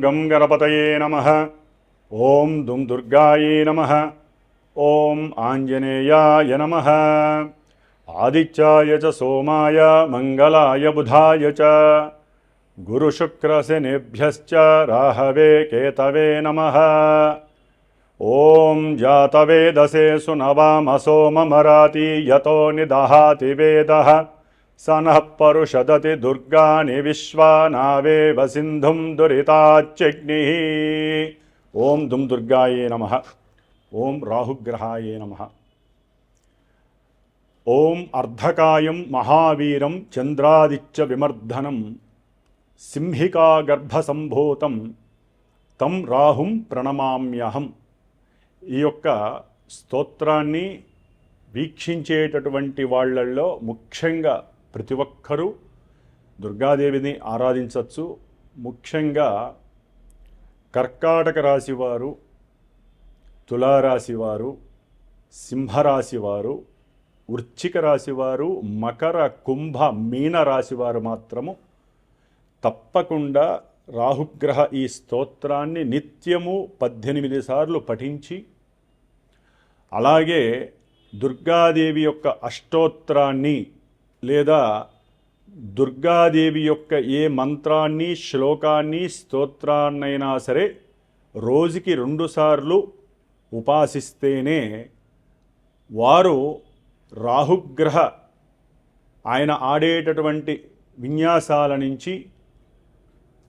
గం గణపతయే నమః. ఓం దుం దుర్గాయే నమః. ఓం ఆంజనేయాయ నమః. ఆదిత్యాయ చ సోమాయ మంగళాయ బుధాయ చ గురుశుక్రశనిభ్యశ్చ రాహవే కేతవే నమః. ఓం జాతవేదసే సునవామసో మమరాతి యతో నిదహాతి వేదః స నః పరుషదతి దుర్గాని విశ్వానావేవ సింధుం దురితాచ్యగ్నిః. ఓం దుం దుర్గాయే నమః. ఓం రాహుగ్రహాయే నమః. ఓం అర్ధకాయం మహావీరం చంద్రాదిత్య విమర్ధనం సింహికాగర్భసంభూతం తం రాహుం ప్రణమామ్యహం. ఈ యొక్క స్తోత్రాన్ని వీక్షించేటటువంటి వాళ్ళల్లో ముఖ్యంగా ప్రతి ఒక్కరూ దుర్గాదేవిని ఆరాధించవచ్చు. ముఖ్యంగా కర్కాటక రాశివారు, తులారాశివారు, సింహరాశివారు, వృశ్చిక రాశివారు, మకర, కుంభ, మీన రాశివారు మాత్రము తప్పకుండా రాహుగ్రహ ఈ స్తోత్రాన్ని నిత్యము 18 సార్లు పఠించి, అలాగే దుర్గాదేవి యొక్క అష్టోత్తరాన్ని లేదా దుర్గాదేవి యొక్క ఏ మంత్రాన్ని, శ్లోకాన్ని, స్తోత్రాన్నైనా సరే రోజుకి 2 సార్లు ఉపాసిస్తేనే వారు రాహుగ్రహ ఆయన ఆడేటటువంటి విన్యాసాల నుంచి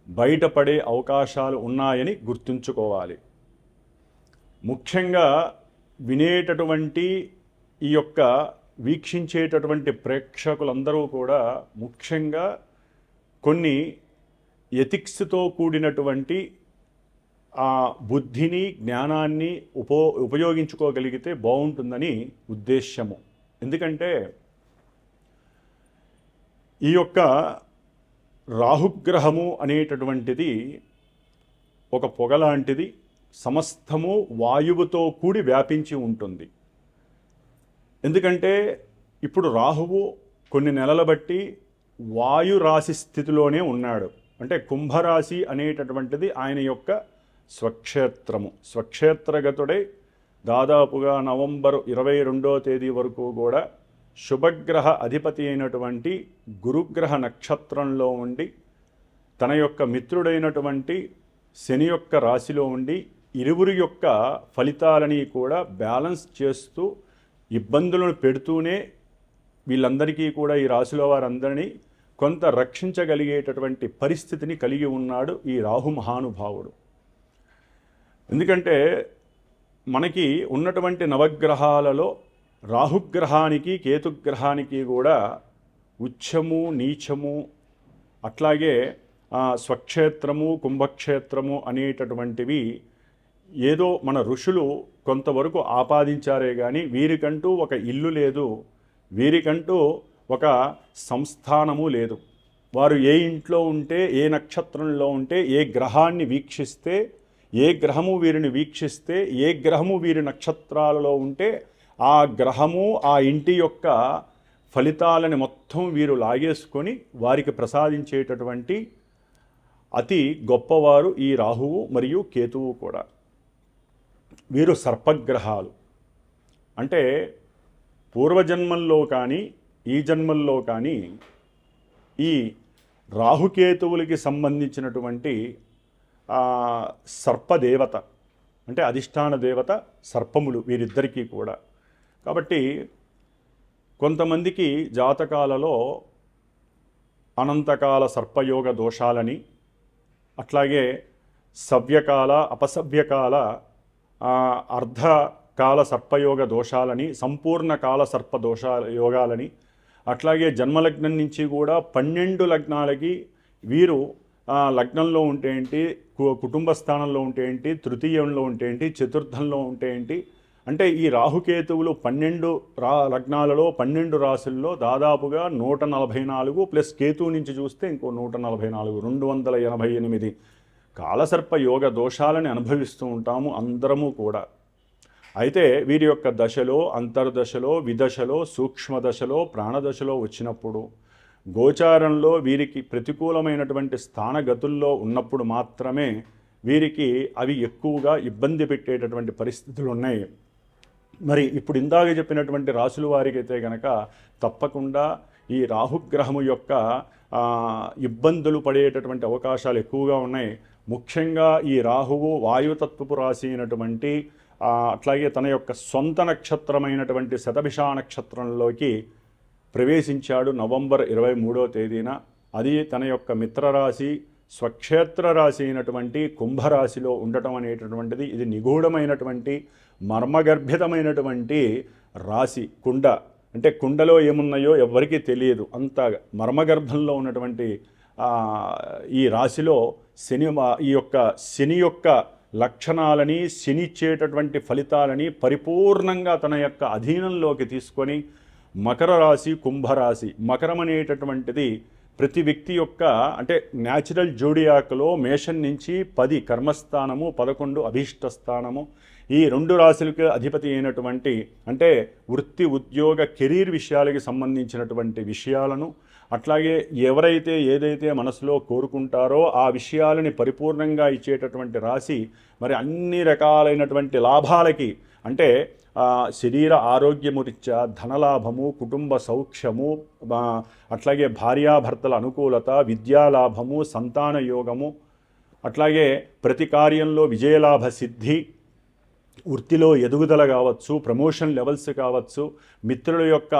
బయటపడే అవకాశాలు ఉన్నాయని గుర్తుంచుకోవాలి. ముఖ్యంగా వినేటటువంటి ఈ యొక్క వీక్షించేటటువంటి ప్రేక్షకులందరూ కూడా ముఖ్యంగా కొన్ని ఎథిక్స్తో కూడినటువంటి ఆ బుద్ధిని, జ్ఞానాన్ని ఉపయోగించుకోగలిగితే బాగుంటుందని ఉద్దేశ్యము. ఎందుకంటే ఈ యొక్క రాహుగ్రహము అనేటటువంటిది ఒక పొగ లాంటిది, సమస్తము వాయువుతో కూడి వ్యాపించి ఉంటుంది. ఎందుకంటే ఇప్పుడు రాహువు కొన్ని నెలల బట్టి వాయురాశి స్థితిలోనే ఉన్నాడు. అంటే కుంభరాశి అనేటటువంటిది ఆయన యొక్క స్వక్షేత్రము. స్వక్షేత్రగతుడై దాదాపుగా నవంబర్ 22వ తేదీ వరకు కూడా శుభగ్రహ అధిపతి అయినటువంటి గురుగ్రహ నక్షత్రంలో ఉండి తన యొక్క మిత్రుడైనటువంటి శని యొక్క రాశిలో ఉండి ఇరువురి యొక్క ఫలితాలని కూడా బ్యాలెన్స్ చేస్తూ ఇబ్బందులను పెడుతూనే వీళ్ళందరికీ కూడా, ఈ రాశిలో వారందరినీ కొంత రక్షించగలిగేటటువంటి పరిస్థితిని కలిగి ఉన్నాడు ఈ రాహు మహానుభావుడు. ఎందుకంటే మనకి ఉన్నటువంటి నవగ్రహాలలో రాహుగ్రహానికి, కేతుగ్రహానికి కూడా ఉచ్చము, నీచము, అట్లాగే స్వక్షేత్రము, కుంభక్షేత్రము అనేటటువంటివి ఏదో మన ఋషులు కొంతవరకు ఆపాదించారే కానీ వీరికంటూ ఒక ఇల్లు లేదు, వీరికంటూ ఒక సంస్థానము లేదు. వారు ఏ ఇంట్లో ఉంటే, ఏ నక్షత్రంలో ఉంటే, ఏ గ్రహాన్ని వీక్షిస్తే, ఏ గ్రహము వీరిని వీక్షిస్తే, ఏ గ్రహము వీరి నక్షత్రాలలో ఉంటే ఆ గ్రహము ఆ ఇంటి యొక్క ఫలితాలని మొత్తం వీరు లాగేసుకొని వారికి ప్రసాదించేటటువంటి అతి గొప్పవారు ఈ రాహువు మరియు కేతువు కూడా. వీరు సర్పగ్రహాలు. అంటే పూర్వజన్మల్లో కానీ ఈ జన్మల్లో కానీ ఈ రాహుకేతువులకి సంబంధించినటువంటి సర్పదేవత, అంటే అధిష్టాన దేవత సర్పములు వీరిద్దరికీ కూడా. కాబట్టి కొంతమందికి జాతకాలలో అనంతకాల సర్పయోగ దోషాలని, అట్లాగే సవ్యకాల, అపసవ్యకాల, అర్ధకాల సర్పయోగ దోషాలని, సంపూర్ణ కాల సర్ప యోగాలని, అట్లాగే జన్మలగ్నం నుంచి కూడా 12 లగ్నాలకి వీరు లగ్నంలో ఉంటే ఏంటి, కుటుంబ స్థానంలో ఉంటే ఏంటి, తృతీయంలో ఉంటే ఏంటి, చతుర్థంలో ఉంటే ఏంటి, అంటే ఈ రాహుకేతువులు 12 లగ్నాలలో 12 రాశుల్లో దాదాపుగా 144 ప్లస్ కేతువు నుంచి చూస్తే ఇంకో 144, 288 కాలసర్ప యోగ దోషాలని అనుభవిస్తూ ఉంటాము అందరము కూడా. అయితే వీరి యొక్క దశలో, అంతర్దశలో, విదశలో, సూక్ష్మదశలో, ప్రాణదశలో వచ్చినప్పుడు గోచారంలో వీరికి ప్రతికూలమైనటువంటి స్థానగతుల్లో ఉన్నప్పుడు మాత్రమే వీరికి అవి ఎక్కువగా ఇబ్బంది పెట్టేటటువంటి పరిస్థితులు ఉన్నాయి. మరి ఇప్పుడు ఇందాక చెప్పినటువంటి రాసుల వారికి అయితే కనుక తప్పకుండా ఈ రాహుగ్రహము యొక్క ఇబ్బందులు పడేటటువంటి అవకాశాలు ఎక్కువగా ఉన్నాయి. ముఖ్యంగా ఈ రాహువు వాయుతత్వపు రాశి అయినటువంటి అట్లాగే తన యొక్క సొంత నక్షత్రమైనటువంటి శతభిష నక్షత్రంలోకి ప్రవేశించాడు నవంబర్ 23వ తేదీన. అది తన యొక్క మిత్రరాశి స్వక్షేత్ర రాశి అయినటువంటి కుంభరాశిలో ఉండటం అనేటటువంటిది ఇది నిగూఢమైనటువంటి మర్మగర్భితమైనటువంటి రాశి. కుండ అంటే కుండలో ఏమున్నాయో ఎవరికీ తెలియదు, అంత మర్మగర్భంలో ఉన్నటువంటి ఈ రాశిలో శని యొక్క లక్షణాలని, శని ఇచ్చేటటువంటి ఫలితాలని పరిపూర్ణంగా తన యొక్క అధీనంలోకి తీసుకొని మకర రాశి, కుంభరాశి. మకరం అనేటటువంటిది ప్రతి వ్యక్తి యొక్క అంటే న్యాచురల్ జోడియాక్లో మేషం నుంచి 10 కర్మస్థానము, 11 అభీష్ట స్థానము. ఈ 2 రాశులకు అధిపతి అయినటువంటి అంటే వృత్తి, ఉద్యోగ, కెరీర్ విషయాలకి సంబంధించినటువంటి విషయాలను, అట్లాగే ఎవరైతే ఏదైతే మనసులో కోరుకుంటారో ఆ విషయాలని పరిపూర్ణంగా ఇచ్చేటటువంటి రాశి. మరి అన్ని రకాలైనటువంటి లాభాలకి అంటే శరీర ఆరోగ్యము రీత్యా ధనలాభము, కుటుంబ సౌఖ్యము, అట్లాగే భార్యాభర్తల అనుకూలత, విద్యాలాభము, సంతాన యోగము, అట్లాగే ప్రతి కార్యంలో విజయలాభ సిద్ధి, వృత్తిలో ఎదుగుదల కావచ్చు, ప్రమోషన్ లెవెల్స్ కావచ్చు, మిత్రుల యొక్క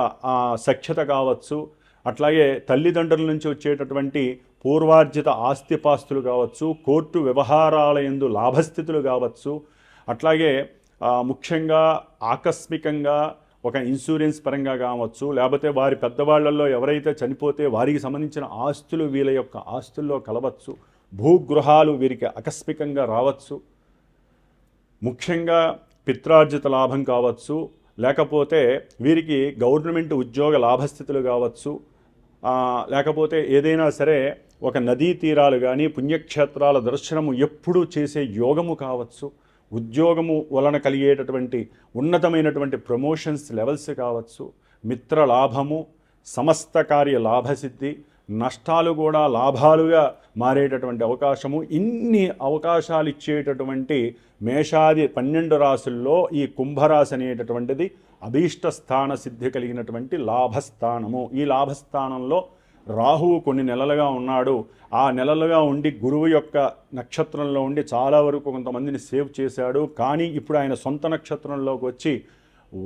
సఖ్యత కావచ్చు, అట్లాగే తల్లిదండ్రుల నుంచి వచ్చేటటువంటి పూర్వార్జిత ఆస్తిపాస్తులు కావచ్చు, కోర్టు వ్యవహారాల యందు లాభస్థితులు కావచ్చు, అట్లాగే ముఖ్యంగా ఆకస్మికంగా ఒక ఇన్సూరెన్స్ పరంగా కావచ్చు, లేకపోతే వారి పెద్దవాళ్లలో ఎవరైతే చనిపోతే వారికి సంబంధించిన ఆస్తులు వీళ్ళ యొక్క ఆస్తుల్లో కలవచ్చు, భూగృహాలు వీరికి ఆకస్మికంగా రావచ్చు, ముఖ్యంగా పిత్రార్జిత లాభం కావచ్చు, లేకపోతే వీరికి గవర్నమెంట్ ఉద్యోగ లాభస్థితులు కావచ్చు, లేకపోతే ఏదైనా సరే ఒక నదీ తీరాలు కానీ పుణ్యక్షేత్రాల దర్శనము ఎప్పుడూ చేసే యోగము కావచ్చు, ఉద్యోగము వలన కలిగేటటువంటి ఉన్నతమైనటువంటి ప్రమోషన్స్ లెవెల్స్ కావచ్చు, మిత్ర లాభము, సమస్త కార్య లాభసిద్ధి, నష్టాలు కూడా లాభాలుగా మారేటటువంటి అవకాశము. ఇన్ని అవకాశాలు ఇచ్చేటటువంటి మేషాది 12 రాశుల్లో ఈ కుంభరాశి అనేటటువంటిది అభీష్ట స్థాన సిద్ధి కలిగినటువంటి లాభస్థానము. ఈ లాభస్థానంలో రాహువు కొన్ని నెలలుగా ఉన్నాడు. ఆ నెలలుగా ఉండి గురువు యొక్క నక్షత్రంలో ఉండి చాలా వరకు కొంతమందిని సేవ్ చేశాడు. కానీ ఇప్పుడు ఆయన సొంత నక్షత్రంలోకి వచ్చి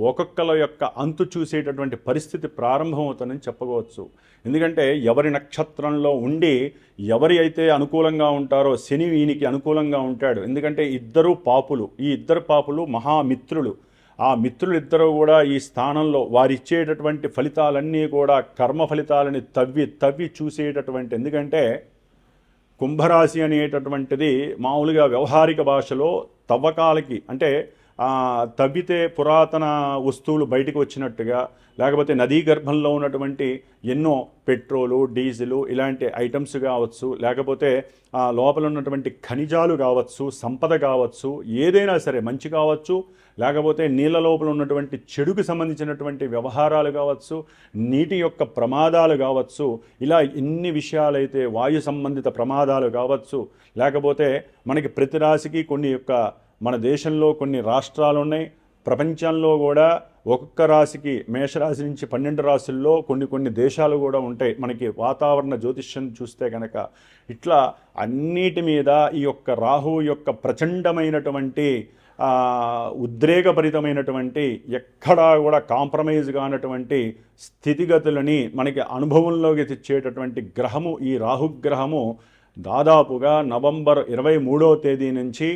ఒక్కొక్కల యొక్క అంతు చూసేటటువంటి పరిస్థితి ప్రారంభమవుతుందని చెప్పవచ్చు. ఎందుకంటే ఎవరి నక్షత్రంలో ఉండి ఎవరి అయితే అనుకూలంగా ఉంటారో శని వీనికి అనుకూలంగా ఉంటాడు. ఎందుకంటే ఇద్దరు పాపులు, ఈ ఇద్దరు పాపులు మహామిత్రులు. ఆ మిత్రులు ఇద్దరు కూడా ఈ స్థానంలో వారిచ్చేటటువంటి ఫలితాలన్నీ కూడా కర్మ ఫలితాలని తవ్వి చూసేటటువంటి. ఎందుకంటే కుంభరాశి అనేటటువంటిది మామూలుగా వ్యవహారిక భాషలో తవ్వకాలకి అంటే తవ్వితే పురాతన వస్తువులు బయటకు వచ్చినట్టుగా, లేకపోతే నదీ గర్భంలో ఉన్నటువంటి ఎన్నో పెట్రోలు, డీజిలు ఇలాంటి ఐటమ్స్ కావచ్చు, లేకపోతే లోపల ఉన్నటువంటి ఖనిజాలు కావచ్చు, సంపద కావచ్చు, ఏదైనా సరే మంచి కావచ్చు, లేకపోతే నీళ్ళ లోపల ఉన్నటువంటి చెడుకు సంబంధించినటువంటి వ్యవహారాలు కావచ్చు, నీటి యొక్క ప్రమాదాలు కావచ్చు, ఇలా ఎన్ని విషయాలైతే వాయు సంబంధిత ప్రమాదాలు కావచ్చు, లేకపోతే మనకి ప్రతి రాశికి కొన్ని యొక్క మన దేశంలో కొన్ని రాష్ట్రాలు ఉన్నాయి, ప్రపంచంలో కూడా ఒక్కొక్క రాశికి మేషరాశి నుంచి 12 రాశుల్లో కొన్ని దేశాలు కూడా ఉంటాయి. మనకి వాతావరణ జ్యోతిష్యం చూస్తే కనుక ఇట్లా అన్నిటి మీద ఈ యొక్క రాహువు యొక్క ప్రచండమైనటువంటి ఉద్రేకభరితమైనటువంటి ఎక్కడా కూడా కాంప్రమైజ్ కానటువంటి స్థితిగతులని మనకి అనుభవంలోకి తెచ్చేటటువంటి గ్రహము ఈ రాహుగ్రహము. దాదాపుగా నవంబర్ 23వ తేదీ నుంచి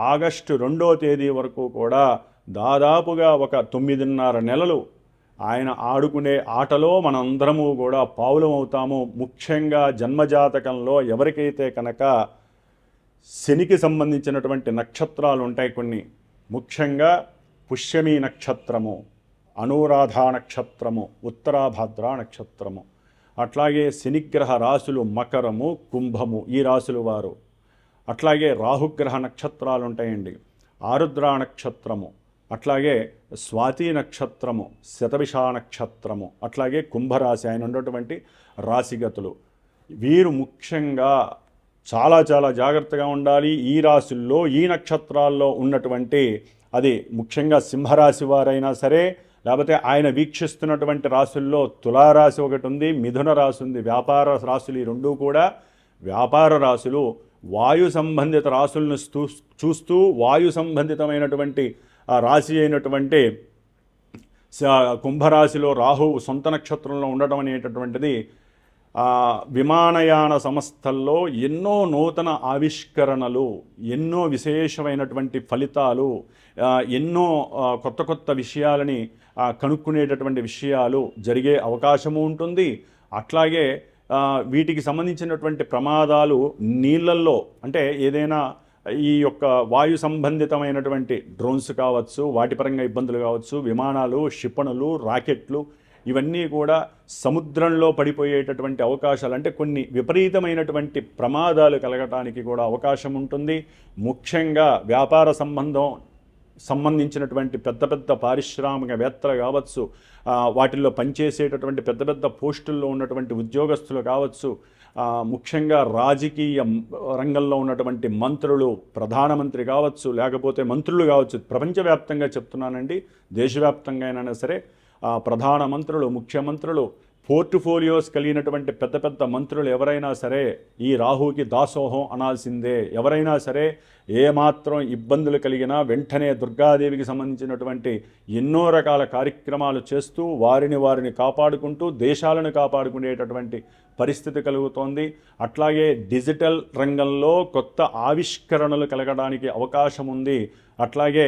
ఆగస్టు 2వ తేదీ వరకు కూడా దాదాపుగా ఒక 9.5 నెలలు ఆయన ఆడుకునే ఆటలో మనందరము కూడా పావులం అవుతాము. ముఖ్యంగా జన్మజాతకంలో ఎవరికైతే కనుక శనికి సంబంధించినటువంటి నక్షత్రాలు ఉంటాయి కొన్ని, ముఖ్యంగా పుష్యమి నక్షత్రము, అనురాధ నక్షత్రము, ఉత్తరాభాద్ర నక్షత్రము, అట్లాగే శనిగ్రహ రాశులు మకరము, కుంభము ఈ రాశులు వారు. అట్లాగే రాహుగ్రహ నక్షత్రాలు ఉంటాయండి, ఆరుద్ర నక్షత్రము, అట్లాగే స్వాతి నక్షత్రము, శతభిష నక్షత్రము, అట్లాగే కుంభరాశి ఆయన ఉన్నటువంటి రాశిగతులు. వీరు ముఖ్యంగా చాలా చాలా జాగ్రత్తగా ఉండాలి. ఈ రాశుల్లో ఈ నక్షత్రాల్లో ఉన్నటువంటి, అది ముఖ్యంగా సింహరాశి వారైనా సరే, లేకపోతే ఆయన వీక్షిస్తున్నటువంటి రాశుల్లో తులారాశి ఒకటి ఉంది, మిథున రాశి ఉంది. వ్యాపార రాశులు ఈ రెండూ కూడా వ్యాపార రాశులు. వాయు సంబంధిత రాశులను చూస్తూ వాయు సంబంధితమైనటువంటి ఆ రాశి అయినటువంటి కుంభరాశిలో రాహువు సొంత నక్షత్రంలో ఉండటం అనేటటువంటిది విమానయాన సంస్థల్లో ఎన్నో నూతన ఆవిష్కరణలు, ఎన్నో విశేషమైనటువంటి ఫలితాలు, ఎన్నో కొత్త కొత్త విషయాలని కనుక్కునేటటువంటి విషయాలు జరిగే అవకాశము ఉంటుంది. అట్లాగే వీటికి సంబంధించినటువంటి ప్రమాదాలు నీళ్ళల్లో, అంటే ఏదైనా ఈ యొక్క వాయు సంబంధితమైనటువంటి డ్రోన్స్ కావచ్చు, వాటి పరంగా ఇబ్బందులు కావచ్చు, విమానాలు, క్షిపణులు, రాకెట్లు, ఇవన్నీ కూడా సముద్రంలో పడిపోయేటటువంటి అవకాశాలు, అంటే కొన్ని విపరీతమైనటువంటి ప్రమాదాలు కలగటానికి కూడా అవకాశం ఉంటుంది. ముఖ్యంగా వ్యాపార సంబంధించినటువంటి పెద్ద పెద్ద పారిశ్రామికవేత్తలు కావచ్చు, వాటిల్లో పనిచేసేటటువంటి పెద్ద పెద్ద పోస్టుల్లో ఉన్నటువంటి ఉద్యోగస్తులు కావచ్చు, ముఖ్యంగా రాజకీయ రంగంలో ఉన్నటువంటి మంత్రులు, ప్రధానమంత్రి కావచ్చు, లేకపోతే మంత్రులు కావచ్చు, ప్రపంచవ్యాప్తంగా చెప్తున్నానండి, దేశవ్యాప్తంగా అయినా సరే ప్రధాన మంత్రులు, ముఖ్యమంత్రులు, పోర్ట్ఫోలియోస్ కలిగినటువంటి పెద్ద పెద్ద మంత్రులు ఎవరైనా సరే ఈ రాహుకి దాసోహం అనాల్సిందే. ఎవరైనా సరే ఏమాత్రం ఇబ్బందులు కలిగినా వెంటనే దుర్గాదేవికి సంబంధించినటువంటి ఎన్నో రకాల కార్యక్రమాలు చేస్తూ వారిని కాపాడుకుంటూ దేశాలను కాపాడుకునేటటువంటి పరిస్థితి కలుగుతోంది. అట్లాగే డిజిటల్ రంగంలో కొత్త ఆవిష్కరణలు కలగడానికి అవకాశం ఉంది. అట్లాగే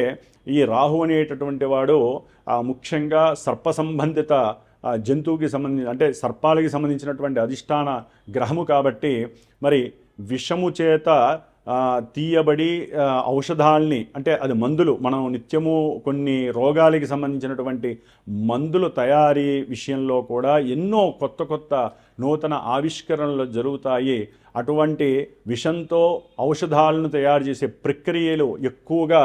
ఈ రాహు అనేటటువంటి వాడు ముఖ్యంగా సర్ప సంబంధిత జంతువుకి సంబంధించి, అంటే సర్పాలకి సంబంధించినటువంటి అధిష్టాన గ్రహము కాబట్టి మరి విషము చేత తీయబడి ఔషధాల్ని, అంటే అది మందులు, మనం నిత్యము కొన్ని రోగాలకి సంబంధించినటువంటి మందులు తయారీ విషయంలో కూడా ఎన్నో కొత్త కొత్త నూతన ఆవిష్కరణలు జరుగుతాయి. అటువంటి విషంతో ఔషధాలను తయారు చేసే ప్రక్రియలు ఎక్కువగా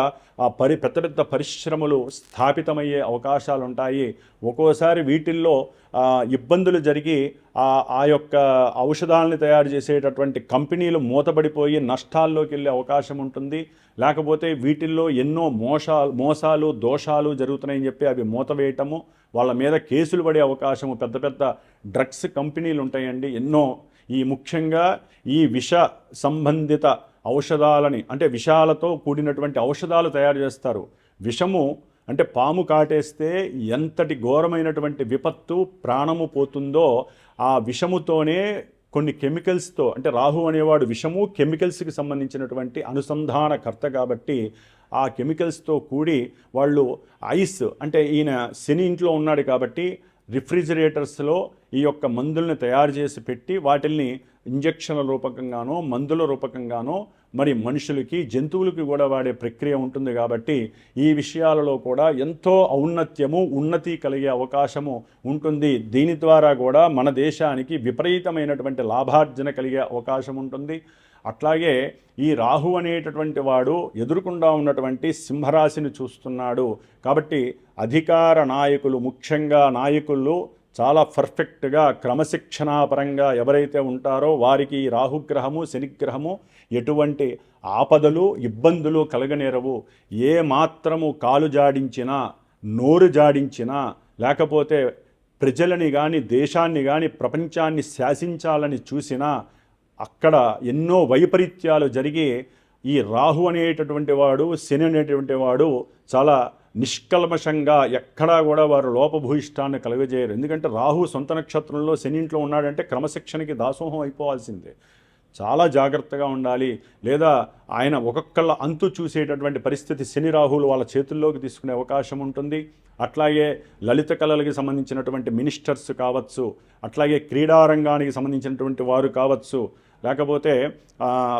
పెద్ద పెద్ద పరిశ్రమలు స్థాపితమయ్యే అవకాశాలు ఉంటాయి. ఒక్కోసారి వీటిల్లో ఇబ్బందులు జరిగి ఆ యొక్క ఔషధాలను తయారు చేసేటటువంటి కంపెనీలు మూతపడిపోయి నష్టాల్లోకి వెళ్ళే అవకాశం ఉంటుంది. లేకపోతే వీటిల్లో ఎన్నో మోసాలు దోషాలు జరుగుతున్నాయని చెప్పి అవి మూతవేయటము, వాళ్ళ మీద కేసులు పడే అవకాశము, పెద్ద పెద్ద డ్రగ్స్ కంపెనీలు ఉంటాయండి ఎన్నో. ఈ ముఖ్యంగా ఈ విష సంబంధిత ఔషధాలని, అంటే విషాలతో కూడినటువంటి ఔషధాలు తయారు చేస్తారు. విషము అంటే పాము కాటేస్తే ఎంతటి ఘోరమైనటువంటి విపత్తు, ప్రాణము పోతుందో ఆ విషముతోనే కొన్ని కెమికల్స్తో, అంటే రాహు అనేవాడు విషము కెమికల్స్కి సంబంధించినటువంటి అనుసంధానకర్త కాబట్టి ఆ కెమికల్స్తో కూడి వాళ్ళు ఐస్, అంటే ఈయన శని ఇంట్లో ఉన్నాడు కాబట్టి రిఫ్రిజిరేటర్స్లో ఈ యొక్క మందుల్ని తయారు చేసి పెట్టి వాటిల్ని ఇంజక్షన్ల రూపకంగానో మందుల రూపకంగానో మరి మనుషులకి, జంతువులకి కూడా వాడే ప్రక్రియ ఉంటుంది. కాబట్టి ఈ విషయాలలో కూడా ఎంతో ఔన్నత్యము, ఉన్నతి కలిగే అవకాశము ఉంటుంది. దీని ద్వారా కూడా మన దేశానికి విపరీతమైనటువంటి లాభార్జన కలిగే అవకాశం ఉంటుంది. అట్లాగే ఈ రాహు అనేటటువంటి వాడు ఎదురుకుండా ఉన్నటువంటి సింహరాశిని చూస్తున్నాడు కాబట్టి అధికార నాయకులు, ముఖ్యంగా నాయకులు చాలా పర్ఫెక్ట్గా క్రమశిక్షణాపరంగా ఎవరైతే ఉంటారో వారికి రాహుగ్రహము, శనిగ్రహము ఎటువంటి ఆపదలు, ఇబ్బందులు కలగనేరవు. ఏ మాత్రము కాలు జాడించినా, నోరు జాడించినా, లేకపోతే ప్రజలని కానీ, దేశాన్ని కానీ, ప్రపంచాన్ని శాసించాలని చూసినా అక్కడ ఎన్నో వైపరీత్యాలు జరిగి ఈ రాహు అనేటటువంటి వాడు, శని అనేటువంటి వాడు చాలా నిష్కల్మషంగా ఎక్కడా కూడా వారు లోపభూయిష్టాన్ని కలుగజేయరు. ఎందుకంటే రాహు సొంత నక్షత్రంలో శని ఇంట్లో ఉన్నాడంటే క్రమశిక్షణకి దాసోహం అయిపోవాల్సిందే. చాలా జాగ్రత్తగా ఉండాలి. లేదా ఆయన ఒక్కొక్కళ్ళ అంతు చూసేటటువంటి పరిస్థితి శని రాహువులు వాళ్ళ చేతుల్లోకి తీసుకునే అవకాశం ఉంటుంది. అట్లాగే లలిత కళలకి సంబంధించినటువంటి మినిస్టర్స్ కావచ్చు, అట్లాగే క్రీడారంగానికి సంబంధించినటువంటి వారు కావచ్చు, లేకపోతే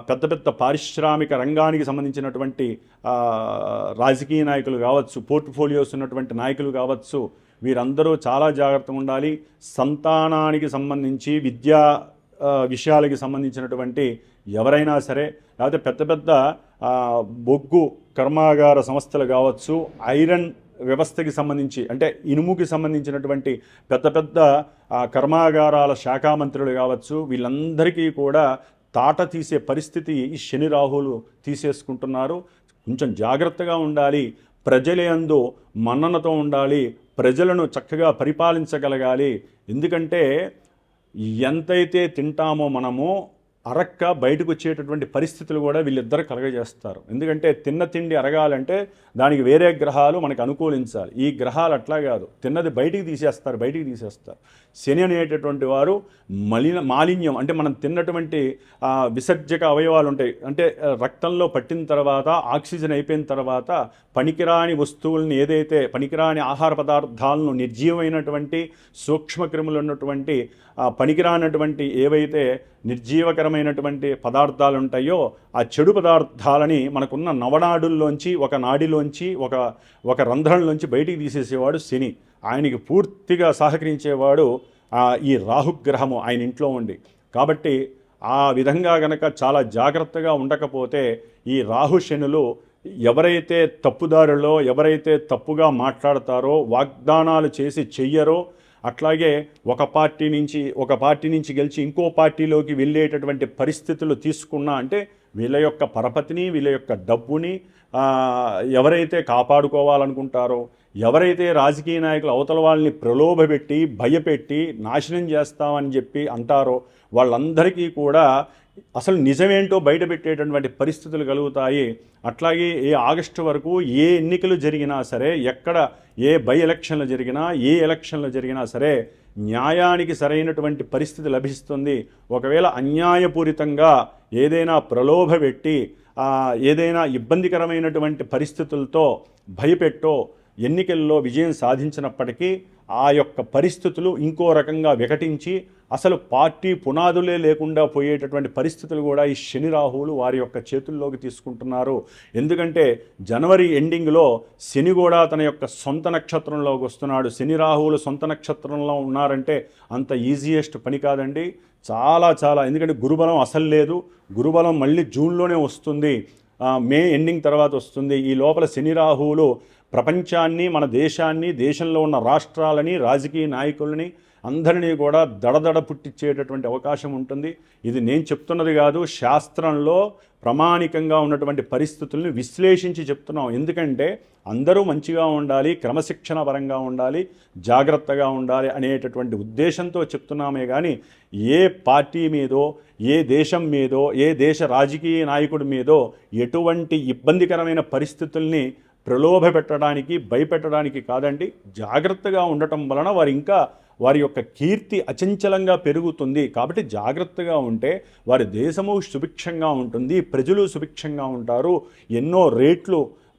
పెద్ద పెద్ద పారిశ్రామిక రంగానికి సంబంధించినటువంటి రాజకీయ నాయకులు కావచ్చు, పోర్ట్ఫోలియోస్ ఉన్నటువంటి నాయకులు కావచ్చు, వీరందరూ చాలా జాగ్రత్తగా ఉండాలి. సంతానానికి సంబంధించి విద్యా విషయాలకి సంబంధించినటువంటి ఎవరైనా సరే, లేకపోతే పెద్ద పెద్ద బొగ్గు కర్మాగార సంస్థలు కావచ్చు, ఐరన్ వ్యవస్థకి సంబంధించి అంటే ఇనుముకి సంబంధించినటువంటి పెద్ద పెద్ద కర్మాగారాల శాఖా మంత్రులు కావచ్చు, వీళ్ళందరికీ కూడా తాట తీసే పరిస్థితి ఈ శని రాహువులు తీసేసుకుంటున్నారు. కొంచెం జాగ్రత్తగా ఉండాలి, ప్రజలందు మన్ననతో ఉండాలి, ప్రజలను చక్కగా పరిపాలించగలగాలి. ఎందుకంటే ఎంతైతే తింటామో మనము అరక్క బయటకు వచ్చేటటువంటి పరిస్థితులు కూడా వీళ్ళిద్దరు కలగజేస్తారు. ఎందుకంటే తిన్న తిండి అరగాలంటే దానికి వేరే గ్రహాలు మనకు అనుకూలించాలి. ఈ గ్రహాలు అట్లా కాదు, తిన్నది బయటికి తీసేస్తారు. శని అనేటటువంటి వారు మాలిన్యం అంటే మనం తిన్నటువంటి విసర్జక అవయవాలు ఉంటాయి, అంటే రక్తంలో పట్టిన తర్వాత ఆక్సిజన్ అయిపోయిన తర్వాత పనికిరాని వస్తువులను ఏదైతే పనికిరాని ఆహార పదార్థాలను నిర్జీవమైనటువంటి సూక్ష్మక్రిములు ఉన్నటువంటి పనికిరానటువంటి ఏవైతే నిర్జీవకరమైనటువంటి పదార్థాలు ఉంటాయో ఆ చెడు పదార్థాలని మనకున్న నవనాడుల్లోంచి ఒక నాడిలోంచి ఒక రంధ్రంలోంచి బయటికి తీసేసేవాడు శని. ఆయనకి పూర్తిగా సహకరించేవాడు ఈ రాహుగ్రహము ఆయన ఇంట్లో ఉండి. కాబట్టి ఆ విధంగా గనక చాలా జాగ్రత్తగా ఉండకపోతే ఈ రాహు శనులు ఎవరైతే తప్పుదారులో ఎవరైతే తప్పుగా మాట్లాడతారో, వాగ్దానాలు చేసి చెయ్యరో, అట్లాగే ఒక పార్టీ నుంచి గెలిచి ఇంకో పార్టీలోకి వెళ్ళేటటువంటి పరిస్థితులు తీసుకున్నా అంటే వీళ్ళ యొక్క పరపతిని వీళ్ళ యొక్క డబ్బుని ఎవరైతే కాపాడుకోవాలనుకుంటారో, ఎవరైతే రాజకీయ నాయకులు అవతల వాళ్ళని ప్రలోభపెట్టి భయపెట్టి నాశనం చేస్తామని చెప్పి అంటారో వాళ్ళందరికీ కూడా అసలు నిజమేంటో బయటపెట్టేటటువంటి పరిస్థితులు కలుగుతాయి. అట్లాగే ఆగస్టు వరకు ఏ ఎన్నికలు జరిగినా సరే, ఎక్కడ ఏ బై ఎలక్షన్లు జరిగినా, ఏ ఎలక్షన్లు జరిగినా సరే న్యాయానికి సరైనటువంటి పరిస్థితి లభిస్తుంది. ఒకవేళ అన్యాయపూరితంగా ఏదైనా ప్రలోభపెట్టి ఏదైనా ఇబ్బందికరమైనటువంటి పరిస్థితులతో భయపెట్టో ఎన్నికల్లో విజయం సాధించినప్పటికీ ఆ యొక్క పరిస్థితులు ఇంకో రకంగా వికటించి అసలు పార్టీ పునాదులే లేకుండా పోయేటటువంటి పరిస్థితులు కూడా ఈ శని రాహువులు వారి యొక్క చేతుల్లోకి తీసుకుంటున్నారు. ఎందుకంటే జనవరి ఎండింగ్లో శని కూడా తన యొక్క సొంత నక్షత్రంలోకి వస్తున్నాడు. శని రాహువులు సొంత నక్షత్రంలో ఉన్నారంటే అంత ఈజియెస్ట్ పని కాదండి, చాలా. ఎందుకంటే గురుబలం అసలు లేదు, గురుబలం మళ్ళీ జూన్లోనే వస్తుంది, మే ఎండింగ్ తర్వాత వస్తుంది. ఈ లోపల శని రాహువులు ప్రపంచాన్ని, మన దేశాన్ని, దేశంలో ఉన్న రాష్ట్రాలని, రాజకీయ నాయకులని అందరినీ కూడా దడదడ పుట్టించేటటువంటి అవకాశం ఉంటుంది. ఇది నేను చెప్తున్నది కాదు, శాస్త్రంలో ప్రామాణికంగా ఉన్నటువంటి పరిస్థితుల్ని విశ్లేషించి చెప్తున్నాం. ఎందుకంటే అందరూ మంచిగా ఉండాలి, క్రమశిక్షణ పరంగా ఉండాలి, జాగ్రత్తగా ఉండాలి అనేటటువంటి ఉద్దేశంతో చెప్తున్నామే కానీ ఏ పార్టీ మీదో, ఏ దేశం మీదో, ఏ దేశ రాజకీయ నాయకుడి మీదో ఎటువంటి ఇబ్బందికరమైన పరిస్థితుల్ని ప్రలోభ పెట్టడానికి, భయపెట్టడానికి కాదండి. జాగ్రత్తగా ఉండటం వలన వారి యొక్క కీర్తి అచంచలంగా పెరుగుతుంది. కాబట్టి జాగ్రత్తగా ఉంటే వారి దేశము సుభిక్షంగా ఉంటుంది, ప్రజలు సుభిక్షంగా ఉంటారు, ఎన్నో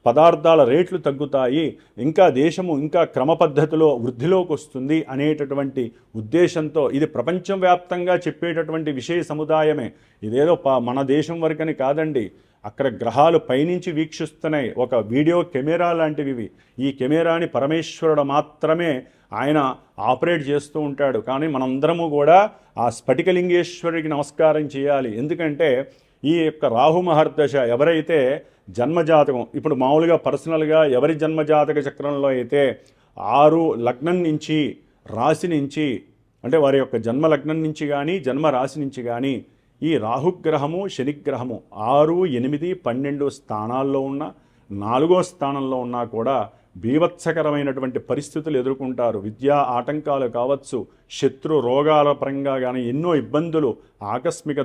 పదార్థాల రేట్లు తగ్గుతాయి, ఇంకా దేశము ఇంకా క్రమ పద్ధతిలో వృద్ధిలోకి వస్తుంది అనేటటువంటి ఉద్దేశంతో ఇది ప్రపంచవ్యాప్తంగా చెప్పేటటువంటి విషయ సముదాయమే. ఇదేదో మన దేశం వరకని కాదండి, అక్కడ గ్రహాలు పైనుంచి వీక్షిస్తున్నాయి. ఒక వీడియో కెమెరా లాంటివి. ఈ కెమెరాని పరమేశ్వరుడు మాత్రమే ఆయన ఆపరేట్ చేస్తూ ఉంటాడు. కానీ మనందరము కూడా ఆ స్ఫటికలింగేశ్వరుడికి నమస్కారం చేయాలి. ఎందుకంటే ఈ యొక్క రాహు మహర్దశ ఎవరైతే జన్మజాతకం ఇప్పుడు మామూలుగా పర్సనల్గా ఎవరి జన్మజాతక చక్రంలో అయితే 6 లగ్నం నుంచి రాశి నుంచి అంటే వారి యొక్క జన్మ లగ్నం నుంచి కానీ జన్మ రాశి నుంచి కానీ ఈ రాహుగ్రహము శనిగ్రహము 6, 8, 12 స్థానాల్లో ఉన్న 4వ స్థానంలో ఉన్నా కూడా బీభత్సకరమైనటువంటి పరిస్థితులు ఎదుర్కొంటారు. విద్యా ఆటంకాలు కావచ్చు, శత్రు రోగాల పరంగా కానీ ఎన్నో ఇబ్బందులు, ఆకస్మిక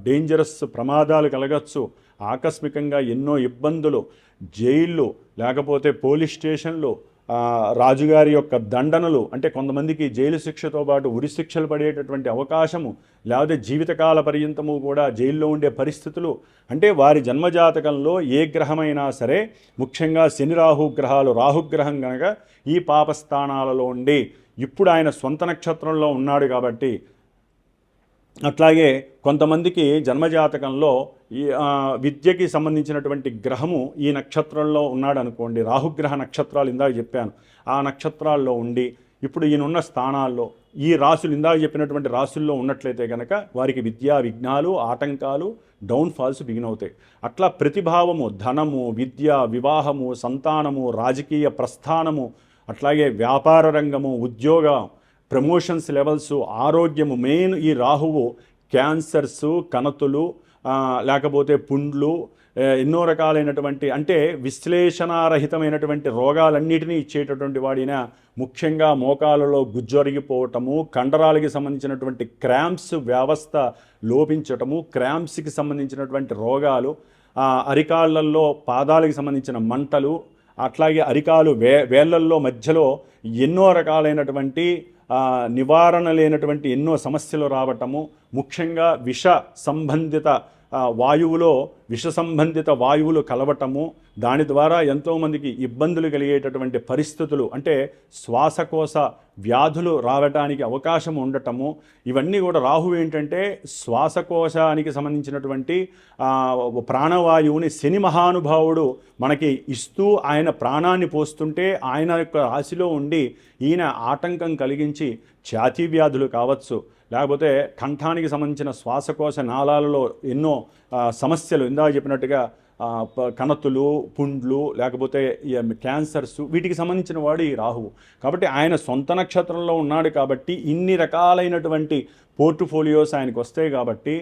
డేంజరస్ ప్రమాదాలు కలగచ్చు, ఆకస్మికంగా ఎన్నో ఇబ్బందులు, జైళ్ళు లేకపోతే పోలీస్ స్టేషన్లు, రాజుగారి యొక్క దండనలు, అంటే కొంతమందికి జైలు శిక్షతో పాటు ఉరి శిక్షలు పడేటటువంటి అవకాశము, లేకపోతే జీవితకాల పర్యంతము కూడా జైల్లో ఉండే పరిస్థితులు. అంటే వారి జన్మజాతకంలో ఏ గ్రహమైనా సరే, ముఖ్యంగా శని రాహు గ్రహాలు, రాహుగ్రహం కనుక ఈ పాపస్థానాలలో ఉండి ఇప్పుడు ఆయన సొంత నక్షత్రంలో ఉన్నాడు కాబట్టి, అట్లాగే కొంతమందికి జన్మజాతకంలో ఈ విద్యకి సంబంధించినటువంటి గ్రహము ఈ నక్షత్రంలో ఉన్నాడు అనుకోండి, రాహుగ్రహ నక్షత్రాలు ఇందాక చెప్పాను, ఆ నక్షత్రాల్లో ఉండి ఇప్పుడు ఈయనున్న స్థానాల్లో ఈ రాసులు ఇందాక చెప్పినటువంటి రాసుల్లో ఉన్నట్లయితే కనుక వారికి విద్యా విఘ్నాలు, ఆటంకాలు, డౌన్ఫాల్స్ బిగిన్ అవుతాయి. అట్లా ప్రతిభావము, ధనము, విద్య, వివాహము, సంతానము, రాజకీయ ప్రస్థానము, అట్లాగే వ్యాపార రంగము, ఉద్యోగ ప్రమోషన్స్ లెవెల్స్, ఆరోగ్యము, మెయిన్ ఈ రాహువు క్యాన్సర్సు, కణతులు, లేకపోతే పుండ్లు, ఎన్నో రకాలైనటువంటి అంటే విశ్లేషణారహితమైనటువంటి రోగాలన్నిటినీ ఇచ్చేటటువంటి వాడిన ముఖ్యంగా మోకాలలో గుజ్జొరిగిపోవటము, కండరాలకి సంబంధించినటువంటి క్రాంప్స్ వ్యవస్థ లోపించటము, క్రాంప్స్కి సంబంధించినటువంటి రోగాలు, అరికాళ్ళల్లో పాదాలకు సంబంధించిన మంటలు, అట్లాగే అరికాలు వేళ్ళల్లో మధ్యలో ఎన్నో రకాలైనటువంటి నివారణ లేనటువంటి ఎన్నో సమస్యలు రావటము, ముఖ్యంగా విష సంబంధిత వాయువులో విష సంబంధిత వాయువులు కలవటము, దాని ద్వారా ఎంతోమందికి ఇబ్బందులు కలిగేటటువంటి పరిస్థితులు అంటే శ్వాసకోశ వ్యాధులు రావడానికి అవకాశం ఉండటము, ఇవన్నీ కూడా రాహు ఏంటంటే శ్వాసకోశానికి సంబంధించినటువంటి ప్రాణవాయువుని శని మహానుభావుడు మనకి ఇస్తూ ఆయన ప్రాణాన్ని పోస్తుంటే ఆయన యొక్క రాశిలో ఉండి ఈయన ఆటంకం కలిగించి ఛాతీ వ్యాధులు కావచ్చు, లేకపోతే కంఠానికి సంబంధించిన శ్వాసకోశ నాళాలలో ఎన్నో సమస్యలు ఇందాక చెప్పినట్టుగా కణతులు, పుండ్లు, లేకపోతే క్యాన్సర్స్, వీటికి సంబంధించిన వాడు ఈ రాహువు. కాబట్టి ఆయన సొంత నక్షత్రంలో ఉన్నాడు కాబట్టి ఇన్ని రకాలైనటువంటి పోర్ట్ఫోలియోస్ ఆయనకు వస్తాయి. కాబట్టి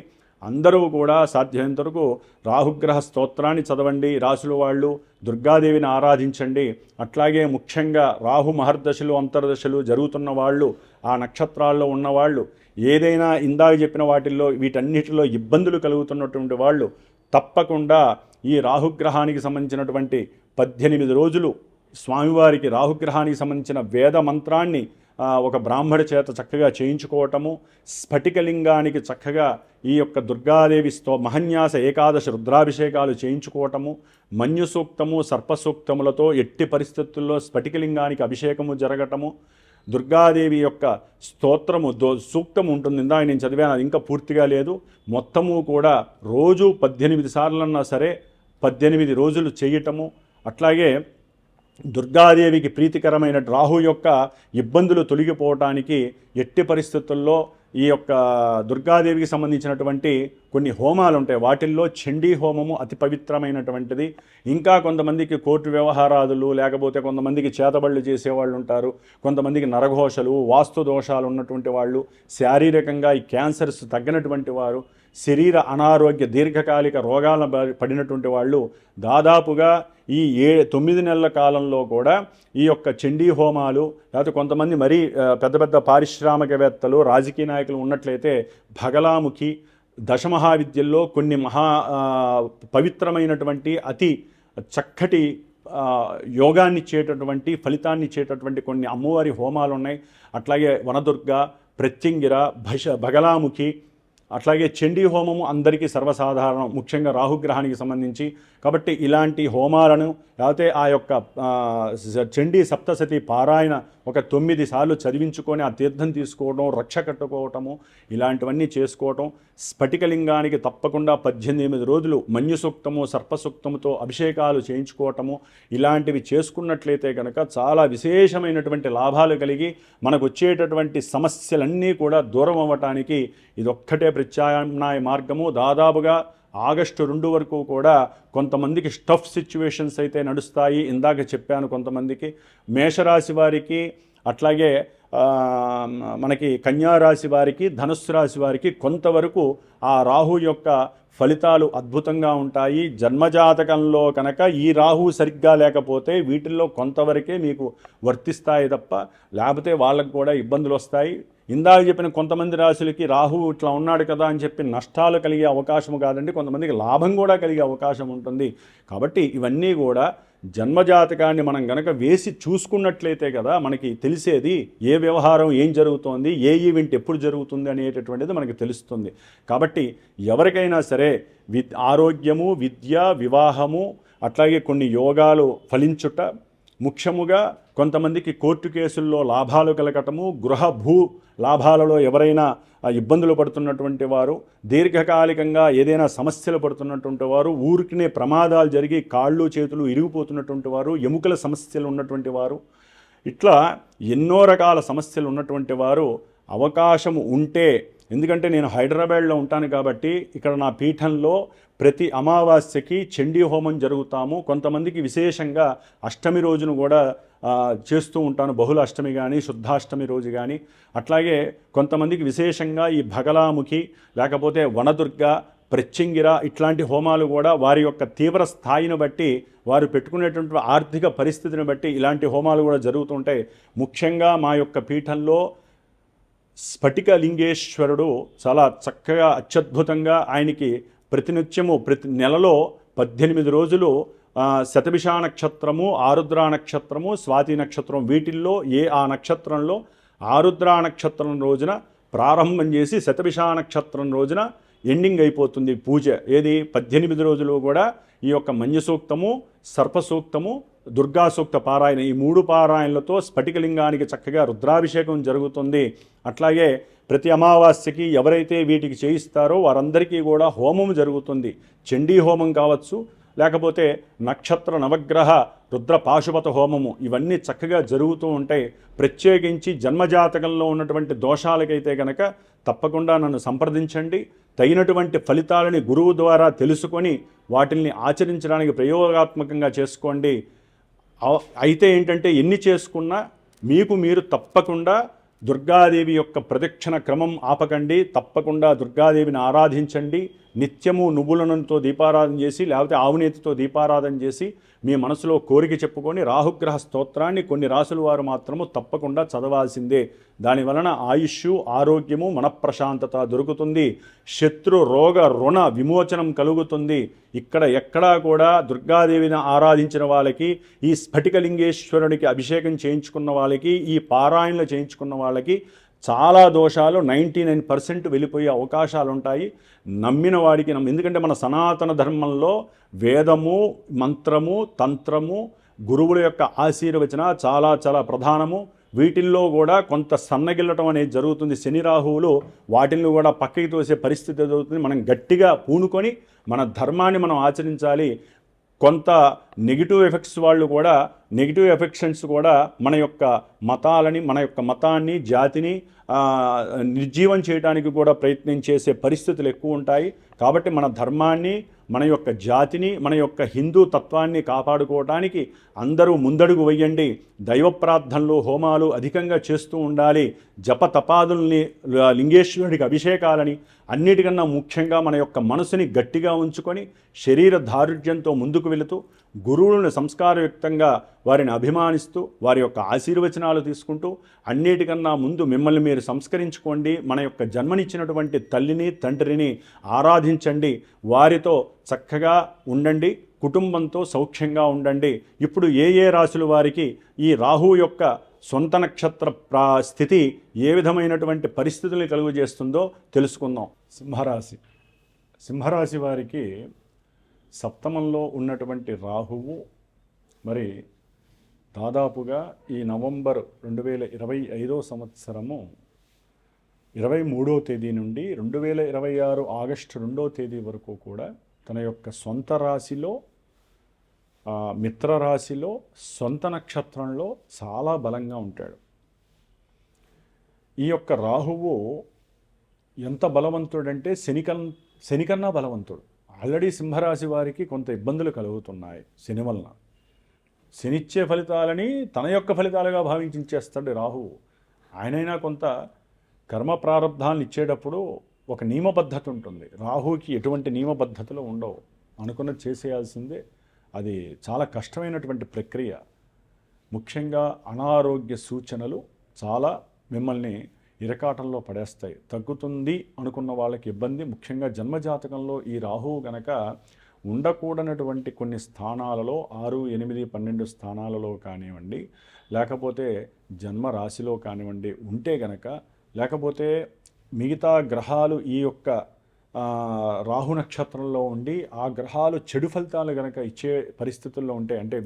అందరూ కూడా సాధ్యమైనంత వరకు రాహుగ్రహ స్తోత్రాన్ని చదవండి, రాసుల వాళ్ళు దుర్గాదేవిని ఆరాధించండి. అట్లాగే ముఖ్యంగా రాహు మహర్దశలు, అంతర్దశలు జరుగుతున్న వాళ్ళు, ఆ నక్షత్రాల్లో ఉన్నవాళ్ళు, ఏదైనా ఇందాక చెప్పిన వాటిల్లో వీటన్నిటిలో ఇబ్బందులు కలుగుతున్నటువంటి వాళ్ళు తప్పకుండా ఈ రాహుగ్రహానికి సంబంధించినటువంటి 18 రోజులు స్వామివారికి రాహుగ్రహానికి సంబంధించిన వేద మంత్రాన్ని ఒక బ్రాహ్మణ చేత చక్కగా చేయించుకోవటము, స్ఫటికలింగానికి చక్కగా ఈ యొక్క దుర్గాదేవి మహన్యాస ఏకాదశ రుద్రాభిషేకాలు చేయించుకోవటము, మన్యు సూక్తము, సర్పసూక్తములతో ఎట్టి పరిస్థితుల్లో స్ఫటికలింగానికి అభిషేకము జరగటము, దుర్గాదేవి యొక్క స్తోత్రము సూక్తం ఉంటుంది, ఇందాక నేను చదివాను, అది ఇంకా పూర్తిగా లేదు. మొత్తము కూడా రోజు 18 సార్లన్నా సరే 18 రోజులు చేయటము. అట్లాగే దుర్గాదేవికి ప్రీతికరమైన రాహు యొక్క ఇబ్బందులు తొలగిపోవటానికి ఎట్టి పరిస్థితుల్లో ఈ యొక్క దుర్గాదేవికి సంబంధించినటువంటి కొన్ని హోమాలు ఉంటాయి, వాటిల్లో చండీ హోమము అతి పవిత్రమైనటువంటిది. ఇంకా కొంతమందికి కోర్టు వ్యవహారాదులు, లేకపోతే కొంతమందికి చేతబళ్ళు చేసేవాళ్ళు ఉంటారు, కొంతమందికి నరఘోషలు, వాస్తు దోషాలు ఉన్నటువంటి వాళ్ళు, శారీరకంగా ఈ క్యాన్సర్స్ తగ్గినటువంటి వారు, శరీర అనారోగ్య దీర్ఘకాలిక రోగాల పడినటువంటి వాళ్ళు దాదాపుగా ఈ 9 నెలల కాలంలో కూడా ఈ యొక్క చండీ హోమాలు, లేకపోతే కొంతమంది మరీ పెద్ద పెద్ద పారిశ్రామికవేత్తలు, రాజకీయ నాయకులు ఉన్నట్లయితే భగలాముఖి, దశమహావిద్యల్లో కొన్ని పవిత్రమైనటువంటి అతి చక్కటి యోగాన్ని ఇచ్చేటటువంటి ఫలితాన్ని ఇచ్చేటటువంటి కొన్ని అమ్మవారి హోమాలు ఉన్నాయి. అట్లాగే వనదుర్గ, ప్రత్యంగిర, భగలాముఖి, అట్లాగే చండీ హోమము అందరికీ సర్వసాధారణం, ముఖ్యంగా రాహుగ్రహానికి సంబంధించి. కాబట్టి ఇలాంటి హోమాలను, లేకపోతే ఆ యొక్క చండీ సప్తశతి పారాయణ ఒక 9 సార్లు చదివించుకొని ఆ తీర్థం తీసుకోవడం, రక్ష కట్టుకోవటము, ఇలాంటివన్నీ చేసుకోవటం. స్ఫటికలింగానికి తప్పకుండా 18 రోజులు మన్యు సూక్తము, సర్పసూక్తముతో అభిషేకాలు చేయించుకోవటము, ఇలాంటివి చేసుకున్నట్లయితే కనుక చాలా విశేషమైనటువంటి లాభాలు కలిగి మనకు వచ్చేటటువంటి సమస్యలన్నీ కూడా దూరం అవ్వటానికి ఇదొక్కటే ప్రత్యామ్నాయ మార్గము. దాదాపుగా ఆగస్టు 2 వరకు కూడా కొంతమందికి స్టఫ్ సిచ్యువేషన్స్ అయితే నడుస్తాయి. ఇందాక చెప్పాను కొంతమందికి. మేషరాశి వారికి, అట్లాగే మనకి కన్యారాశి వారికి, ధనుస్సు రాశి వారికి కొంతవరకు ఆ రాహు యొక్క ఫలితాలు అద్భుతంగా ఉంటాయి. జన్మజాతకంలో కనుక ఈ రాహు సరిగ్గా లేకపోతే వీటిల్లో కొంతవరకే మీకు వర్తిస్తాయి తప్ప, లేకపోతే వాళ్ళకు కూడా ఇబ్బందులు వస్తాయి. ఇందాక చెప్పిన కొంతమంది రాశులకి రాహు ఇట్లా ఉన్నాడు కదా అని చెప్పి నష్టాలు కలిగే అవకాశం కాదండి, కొంతమందికి లాభం కూడా కలిగే అవకాశం ఉంటుంది. కాబట్టి ఇవన్నీ కూడా జన్మజాతకాన్ని మనం గనక వేసి చూసుకున్నట్లయితే కదా మనకి తెలిసేది, ఏ వ్యవహారం ఏం జరుగుతోంది, ఏ ఈవెంట్ ఎప్పుడు జరుగుతుంది అనేటటువంటిది మనకి తెలుస్తుంది. కాబట్టి ఎవరికైనా సరే ఆరోగ్యము, విద్య, వివాహము, అట్లాగే కొన్ని యోగాలు ఫలించుట, ముఖ్యముగా కొంతమందికి కోర్టు కేసుల్లో లాభాలు కలగటము, గృహ భూ లాభాలలో ఎవరైనా ఇబ్బందులు పడుతున్నటువంటి వారు, దీర్ఘకాలికంగా ఏదైనా సమస్యలు పడుతున్నటువంటి వారు, ఊరికినే ప్రమాదాలు జరిగి కాళ్ళు చేతులు ఇరిగిపోతున్నటువంటి వారు, ఎముకల సమస్యలు ఉన్నటువంటి వారు, ఇట్లా ఎన్నో రకాల సమస్యలు ఉన్నటువంటి వారు అవకాశం ఉంటే, ఎందుకంటే నేను హైదరాబాద్లో ఉంటాను కాబట్టి ఇక్కడ నా పీఠంలో ప్రతి అమావాస్యకి చండీ హోమం జరుగుతాము. కొంతమందికి విశేషంగా అష్టమి రోజును కూడా చేస్తూ ఉంటాను, బహుళ అష్టమి కానీ శుద్ధాష్టమి రోజు కానీ. అట్లాగే కొంతమందికి విశేషంగా ఈ భగలాముఖి లేకపోతే వనదుర్గ, ప్రత్యంగిర ఇట్లాంటి హోమాలు కూడా వారి యొక్క తీవ్ర స్థాయిని బట్టి, వారు పెట్టుకునేటువంటి ఆర్థిక పరిస్థితిని బట్టి ఇలాంటి హోమాలు కూడా జరుగుతుంటాయి. ముఖ్యంగా మా యొక్క పీఠంలో స్ఫటిక లింగేశ్వరుడు చాలా చక్కగా అత్యద్భుతంగా ఆయనకి ప్రతినిత్యము ప్రతి నెలలో 18 రోజులు శతభిష నక్షత్రము, ఆరుద్ర నక్షత్రము, స్వాతి నక్షత్రం, వీటిల్లో ఆ నక్షత్రంలో ఆరుద్ర నక్షత్రం రోజున ప్రారంభం చేసి శతభిష నక్షత్రం రోజున ఎండింగ్ అయిపోతుంది పూజ. ఏది 18 రోజులు కూడా ఈ యొక్క మన్య సూక్తము, సర్ప సూక్తము, దుర్గా సూక్త పారాయణ, ఈ 3 పారాయణలతో స్ఫటికలింగానికి చక్కగా రుద్రాభిషేకం జరుగుతుంది. అట్లాగే ప్రతి అమావాస్యకి ఎవరైతే వీటికి చేయిస్తారో వారందరికీ కూడా హోమం జరుగుతుంది. చండీ హోమం కావచ్చు, లేకపోతే నక్షత్ర నవగ్రహ రుద్ర పాశుపత హోమము, ఇవన్నీ చక్కగా జరుగుతూ ఉంటాయి. ప్రత్యేకించి జన్మజాతకంలో ఉన్నటువంటి దోషాలకైతే కనుక తప్పకుండా నన్ను సంప్రదించండి. తగినటువంటి ఫలితాలని గురువు ద్వారా తెలుసుకొని వాటిని ఆచరించడానికి ప్రయోగాత్మకంగా చేసుకోండి. అయితే ఏంటంటే ఎన్ని చేసుకున్నా మీకు మీరు తప్పకుండా దుర్గాదేవి యొక్క ప్రదక్షిణ క్రమం ఆపకండి. తప్పకుండా దుర్గాదేవిని ఆరాధించండి. నిత్యము నువ్వుల నూనెతో దీపారాధన చేసి, లేకపోతే ఆవునేతితో దీపారాధన చేసి మీ మనసులో కోరిక చెప్పుకొని రాహుగ్రహ స్తోత్రాన్ని కొన్ని రాసుల వారు మాత్రము తప్పకుండా చదవాల్సిందే. దానివలన ఆయుష్, ఆరోగ్యము, మనఃప్రశాంతత దొరుకుతుంది. శత్రు రోగ రుణ విమోచనం కలుగుతుంది. ఎక్కడా కూడా దుర్గాదేవిని ఆరాధించిన వాళ్ళకి, ఈ స్ఫటికలింగేశ్వరునికి అభిషేకం చేయించుకున్న వాళ్ళకి, ఈ పారాయణలు చేయించుకున్న వాళ్ళకి చాలా దోషాలు 99% వెళ్ళిపోయే అవకాశాలు ఉంటాయి. నమ్మిన వాడికి ఎందుకంటే మన సనాతన ధర్మంలో వేదము, మంత్రము, తంత్రము, గురువుల యొక్క ఆశీర్వచన చాలా చాలా ప్రధానము. వీటిల్లో కూడా కొంత సన్నగిల్లటం అనేది జరుగుతుంది. శని రాహువులు వాటిని కూడా పక్కకి తోసే పరిస్థితి జరుగుతుంది. మనం గట్టిగా పూనుకొని మన ధర్మాన్ని మనం ఆచరించాలి. కొంత నెగిటివ్ ఎఫెక్ట్స్ వాళ్ళు కూడా, నెగిటివ్ ఎఫెక్షన్స్ కూడా మన యొక్క మతాలని, మన యొక్క మతాన్ని, జాతిని నిర్జీవం చేయడానికి కూడా ప్రయత్నం చేసే పరిస్థితులు ఎక్కువ ఉంటాయి. కాబట్టి మన ధర్మాన్ని, మన యొక్క జాతిని, మన యొక్క హిందూ తత్వాన్ని కాపాడుకోవడానికి అందరూ ముందడుగు వేయండి. దైవ ప్రార్థనలు, హోమాలు అధికంగా చేస్తూ ఉండాలి. జప తపాదుల్ని, లింగేశ్వరుడికి అభిషేకాలని, అన్నిటికన్నా ముఖ్యంగా మన యొక్క మనసుని గట్టిగా ఉంచుకొని శరీర దారుఢ్యంతో ముందుకు వెళుతూ గురువులను సంస్కారయుక్తంగా వారిని అభిమానిస్తూ వారి యొక్క ఆశీర్వచనాలు తీసుకుంటూ అన్నిటికన్నా ముందు మిమ్మల్ని మీరు సంస్కరించుకోండి. మన యొక్క జన్మనిచ్చినటువంటి తల్లిని, తండ్రిని ఆరాధించండి. వారితో చక్కగా ఉండండి. కుటుంబంతో సౌఖ్యంగా ఉండండి. ఇప్పుడు ఏ రాశుల వారికి ఈ రాహువు యొక్క సొంత నక్షత్ర స్థితి ఏ విధమైనటువంటి పరిస్థితులు కలుగజేస్తుందో తెలుసుకుందాం. సింహరాశి వారికి సప్తమంలో ఉన్నటువంటి రాహువు మరి దాదాపుగా ఈ నవంబర్ 2025 సంవత్సరము 23వ తేదీ నుండి 2026 ఆగస్టు 2వ తేదీ వరకు కూడా తన యొక్క సొంత రాశిలో, మిత్రరాశిలో, సొంత నక్షత్రంలో చాలా బలంగా ఉంటాడు. ఈ యొక్క రాహువు ఎంత బలవంతుడంటే శనికన్నా బలవంతుడు. ఆల్రెడీ సింహరాశి వారికి కొంత ఇబ్బందులు కలుగుతున్నాయి శని వలన. శనిచ్చే ఫలితాలని తన యొక్క ఫలితాలుగా భావించేస్తాడు రాహువు. ఆయనైనా కొంత కర్మ ప్రారంధాలను ఇచ్చేటప్పుడు ఒక నియమబద్ధత ఉంటుంది. రాహువుకి ఎటువంటి నియమబద్ధతలు ఉండవు. అనుకున్నది చేసేయాల్సిందే. అది చాలా కష్టమైనటువంటి ప్రక్రియ. ముఖ్యంగా అనారోగ్య సూచనలు చాలా మిమ్మల్ని ఇరకాటంలో పడేస్తాయి. తగ్గుతుంది అనుకున్న వాళ్ళకి ఇబ్బంది. ముఖ్యంగా జన్మజాతకంలో ఈ రాహువు గనక ఉండకూడనటువంటి కొన్ని స్థానాలలో 6, 8, 12 స్థానాలలో కానివ్వండి, లేకపోతే జన్మ రాశిలో కానివ్వండి ఉంటే గనక, లేకపోతే మిగతా గ్రహాలు ఈ యొక్క రాహు నక్షత్రంలో ఉండి ఆ గ్రహాలు చెడు ఫలితాలు కనుక ఇచ్చే పరిస్థితుల్లో ఉంటే, అంటే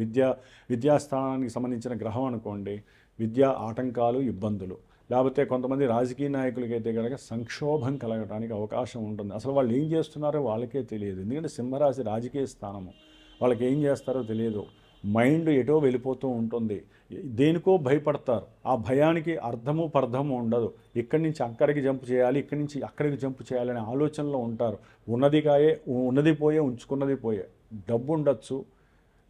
విద్యాస్థానానికి సంబంధించిన గ్రహం అనుకోండి, విద్యా ఆటంకాలు, ఇబ్బందులు, లేకపోతే కొంతమంది రాజకీయ నాయకులకైతే కనుక సంక్షోభం కలగడానికి అవకాశం ఉంటుంది. అసలు వాళ్ళు ఏం చేస్తున్నారో వాళ్ళకే తెలియదు. ఎందుకంటే సింహరాశి రాజకీయ స్థానము, వాళ్ళకి ఏం చేస్తారో తెలియదు. మైండ్ ఎటో వెళ్ళిపోతూ ఉంటుంది, దేనికో భయపడతారు. ఆ భయానికి అర్థము పర్థము ఉండదు. ఇక్కడి నుంచి అక్కడికి జంప్ చేయాలి, ఇక్కడి నుంచి అక్కడికి జంప్ చేయాలనే ఆలోచనలో ఉంటారు. ఉన్నది పోయే, ఉంచుకున్నది పోయే. డబ్బు ఉండొచ్చు,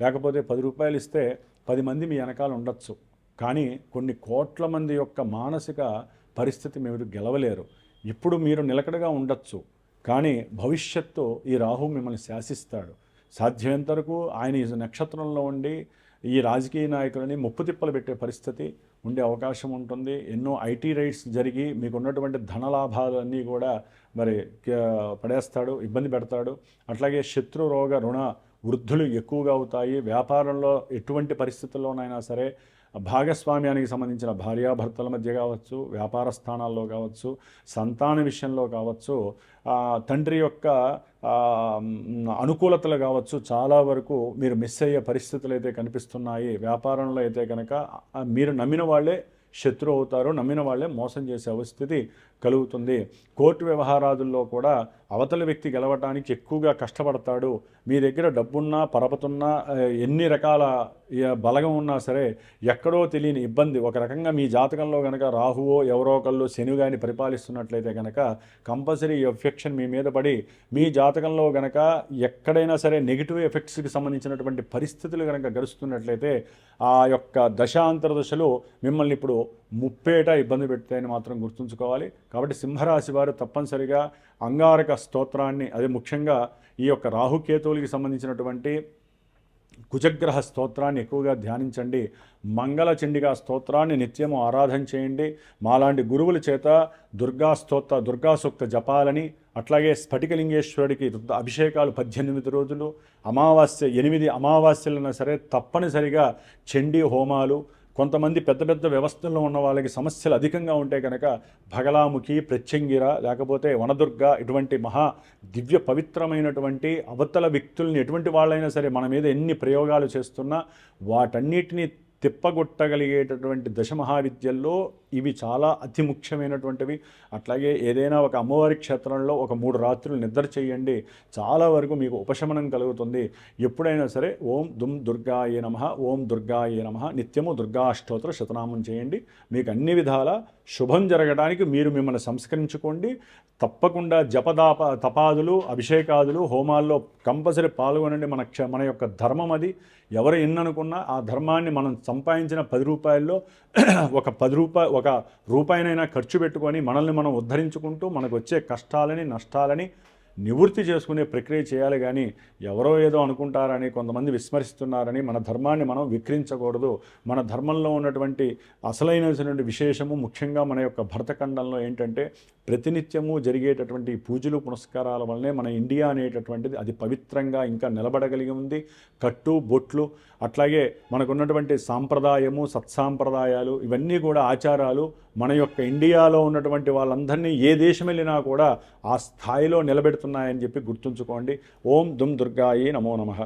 లేకపోతే 10 రూపాయలు ఇస్తే 10 మంది మీ వెనకాల ఉండొచ్చు, కానీ కొన్ని కోట్ల మంది యొక్క మానసిక పరిస్థితి మీరు గెలవలేరు. ఇప్పుడు మీరు నిలకడగా ఉండొచ్చు, కానీ భవిష్యత్తు ఈ రాహు మిమ్మల్ని శాసిస్తాడు. సాధ్యమైనంత వరకు ఆయన ఈ నక్షత్రంలో ఉండి ఈ రాజకీయ నాయకులని ముప్పు తిప్పలు పెట్టే పరిస్థితి ఉండే అవకాశం ఉంటుంది. ఎన్నో ఐటీ రైట్స్ జరిగి మీకు ఉన్నటువంటి ధనలాభాలన్నీ కూడా మరి పడేస్తాడు, ఇబ్బంది పెడతాడు. అట్లాగే శత్రు రోగ రుణ వృద్ధులు ఎక్కువగా అవుతాయి. వ్యాపారంలో ఎటువంటి పరిస్థితుల్లోనైనా సరే భాగస్వామ్యానికి సంబంధించిన భార్యాభర్తల మధ్య కావచ్చు, వ్యాపార స్థానాల్లో కావచ్చు, సంతాన విషయంలో కావచ్చు, తండ్రి యొక్క అనుకూలతలు కావచ్చు, చాలా వరకు మీరు మిస్ అయ్యే పరిస్థితులు అయితే కనిపిస్తున్నాయి. వ్యాపారంలో అయితే కనుక మీరు నమ్మిన వాళ్ళే శత్రువు అవుతారు, నమ్మిన వాళ్ళే మోసం చేసే పరిస్థితి కలుగుతుంది. కోర్టు వ్యవహారాదుల్లో కూడా అవతల వ్యక్తి గెలవటానికి ఎక్కువగా కష్టపడతాడు. మీ దగ్గర డబ్బున్నా పరపతున్నా ఎన్ని రకాల బలగం ఉన్నా సరే ఎక్కడో తెలియని ఇబ్బంది. ఒక రకంగా మీ జాతకంలో కనుక రాహువో ఎవరో ఒకళ్ళు శని గాని పరిపాలిస్తున్నట్లయితే కనుక కంపల్సరీ ఎఫెక్షన్ మీ మీద పడి, మీ జాతకంలో కనుక ఎక్కడైనా సరే నెగిటివ్ ఎఫెక్ట్స్కి సంబంధించినటువంటి పరిస్థితులు కనుక గడుస్తున్నట్లయితే ఆ యొక్క దశాంతర దశలు మిమ్మల్ని ఇప్పుడు ముప్పేట ఇబ్బంది పెడతాయని మాత్రం గుర్తుంచుకోవాలి. కాబట్టి సింహరాశి వారు తప్పనిసరిగా అంగారక స్తోత్రాన్ని, అదే ముఖ్యంగా ఈ యొక్క రాహుకేతువులకి సంబంధించినటువంటి కుజగ్రహ స్తోత్రాన్ని ఎక్కువగా ధ్యానించండి. మంగళ చండిగా స్తోత్రాన్ని నిత్యము ఆరాధన చేయండి. మాలాంటి గురువుల చేత దుర్గా సూక్త జపాలని, అట్లాగే స్ఫటికలింగేశ్వరుడికి అభిషేకాలు 18 రోజులు, 8 అమావాస్యలైనా సరే తప్పనిసరిగా చండీ హోమాలు. కొంతమంది పెద్ద పెద్ద వ్యవస్థల్లో ఉన్న వాళ్ళకి సమస్యలు అధికంగా ఉంటే కనుక భగలాముఖి, ప్రత్యంగిర, లేకపోతే వనదుర్గ ఇటువంటి మహా దివ్య పవిత్రమైనటువంటి అవతల వ్యక్తుల్ని ఎటువంటి వాళ్ళైనా సరే మన మీద ఎన్ని ప్రయోగాలు చేస్తున్నా వాటన్నిటినీ తిప్పగొట్టగలిగేటటువంటి దశమహావిద్యల్లో ఇవి చాలా అతి ముఖ్యమైనటువంటివి. అట్లాగే ఏదైనా ఒక అమ్మవారి క్షేత్రంలో ఒక 3 రాత్రులు నిద్ర చేయండి, చాలా వరకు మీకు ఉపశమనం కలుగుతుంది. ఎప్పుడైనా సరే ఓం దుర్గాయే నమః, ఓం దుర్గాయే నమః నిత్యము దుర్గా అష్టోత్తర శతనామం చేయండి. మీకు అన్ని విధాల శుభం జరగడానికి మీరు మిమ్మల్ని సంస్కరించుకోండి. తప్పకుండా తపాదులు, అభిషేకాదులు, హోమాల్లో కంపల్సరీ పాల్గొనండి. మన యొక్క ధర్మం అది. ఎవరు ఎన్ననుకున్నా ఆ ధర్మాన్ని మనం సంపాదించిన 10 రూపాయల్లో ఒక రూపాయినైనా ఖర్చు పెట్టుకొని మనల్ని మనం ఉద్ధరించుకుంటూ మనకు వచ్చే కష్టాలని నష్టాలని నివృత్తి చేసుకునే ప్రక్రియ చేయాలి. కానీ ఎవరో ఏదో అనుకుంటారని కొంతమంది విస్మరిస్తున్నారని మన ధర్మాన్ని మనం విక్రించకూడదు. మన ధర్మంలో ఉన్నటువంటి అసలైనటువంటి విశేషము ముఖ్యంగా మన యొక్క భరతఖండంలో ఏంటంటే ప్రతినిత్యము జరిగేటటువంటి పూజలు పునస్కారాల వల్లనే మన ఇండియా అనేటటువంటిది అది పవిత్రంగా ఇంకా నిలబడగలిగి ఉంది. కట్టు బొట్లు, అట్లాగే మనకున్నటువంటి సాంప్రదాయము, సత్సాంప్రదాయాలు, ఇవన్నీ కూడా ఆచారాలు మన యొక్క ఇండియాలో ఉన్నటువంటి వాళ్ళందరినీ ఏ దేశం వెళ్ళినా కూడా ఆ స్థాయిలో నిలబెడుతున్నాయని చెప్పి గుర్తుంచుకోండి. ఓం దుర్గాయే నమో నమః.